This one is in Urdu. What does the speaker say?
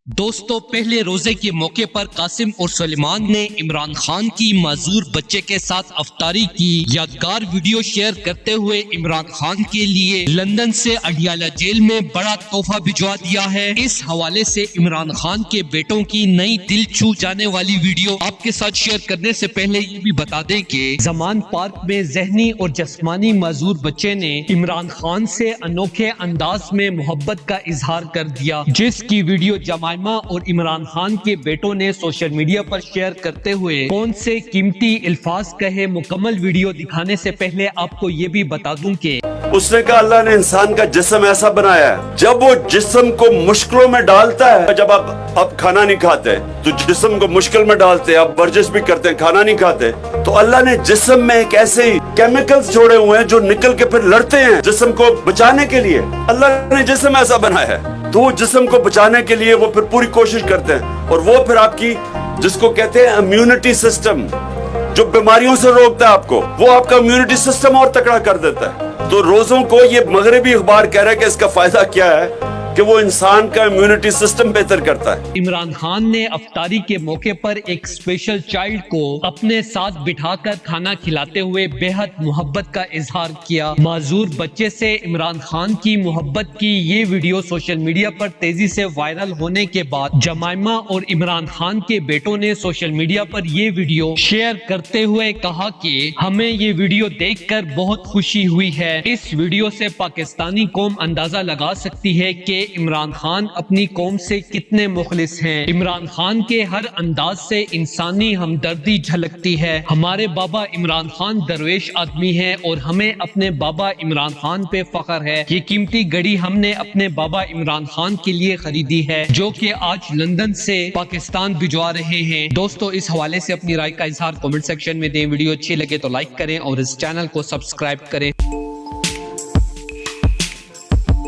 دوستو پہلے روزے کے موقع پر قاسم اور سلیمان نے عمران خان کی معذور بچے کے ساتھ افطاری کی یادگار ویڈیو شیئر کرتے ہوئے عمران خان کے لیے لندن سے اڈیالہ جیل میں بڑا تحفہ بھجوا دیا ہے۔ اس حوالے سے عمران خان کے بیٹوں کی نئی دل چھو جانے والی ویڈیو آپ کے ساتھ شیئر کرنے سے پہلے یہ بھی بتا دیں کہ زمان پارک میں ذہنی اور جسمانی معذور بچے نے عمران خان سے انوکھے انداز میں محبت کا اظہار کر دیا، جس کی ویڈیو جمائما اور عمران خان کے بیٹوں نے سوشل میڈیا پر شیئر کرتے ہوئے کون سے قیمتی الفاظ کہے۔ مکمل ویڈیو دکھانے سے پہلے آپ کو یہ بھی بتا دوں کہ اس نے کہا اللہ نے انسان کا جسم ایسا بنایا ہے، جب وہ جسم کو مشکلوں میں ڈالتا ہے، جب آپ کھانا نہیں کھاتے تو جسم کو مشکل میں ڈالتے، آپ ورزش بھی کرتے ہیں، کھانا نہیں کھاتے، تو اللہ نے جسم میں ایک ایسے ہی کیمیکلز چھوڑے ہوئے ہیں جو نکل کے پھر لڑتے ہیں جسم کو بچانے کے لیے۔ اللہ نے جسم ایسا بنایا ہے تو وہ جسم کو بچانے کے لیے وہ پھر پوری کوشش کرتے ہیں، اور وہ پھر آپ کی جس کو کہتے ہیں امیونٹی سسٹم، جو بیماریوں سے روکتا ہے آپ کو، وہ آپ کا امیونٹی سسٹم اور تکڑا کر دیتا ہے۔ تو روزوں کو یہ مغربی اخبار کہہ رہا ہے کہ اس کا فائدہ کیا ہے کہ وہ انسان کا امیونٹی سسٹم بہتر کرتا ہے۔ عمران خان نے افطاری کے موقع پر ایک اسپیشل چائلڈ کو اپنے ساتھ بٹھا کر کھانا کھلاتے ہوئے بے حد محبت کا اظہار کیا۔ معذور بچے سے عمران خان کی محبت کی یہ ویڈیو سوشل میڈیا پر تیزی سے وائرل ہونے کے بعد جمائما اور عمران خان کے بیٹوں نے سوشل میڈیا پر یہ ویڈیو شیئر کرتے ہوئے کہا کہ ہمیں یہ ویڈیو دیکھ کر بہت خوشی ہوئی ہے۔ اس ویڈیو سے پاکستانی قوم اندازہ لگا سکتی ہے کہ عمران خان اپنی قوم سے کتنے مخلص ہیں۔ عمران خان کے ہر انداز سے انسانی ہمدردی جھلکتی ہے۔ ہمارے بابا عمران خان درویش آدمی ہیں اور ہمیں اپنے بابا عمران خان پہ فخر ہے۔ یہ قیمتی گھڑی ہم نے اپنے بابا عمران خان کے لیے خریدی ہے، جو کہ آج لندن سے پاکستان بھجوا رہے ہیں۔ دوستو اس حوالے سے اپنی رائے کا اظہار کمنٹ سیکشن میں دیں۔ ویڈیو اچھی لگے تو لائک کریں اور اس چینل کو سبسکرائب کریں۔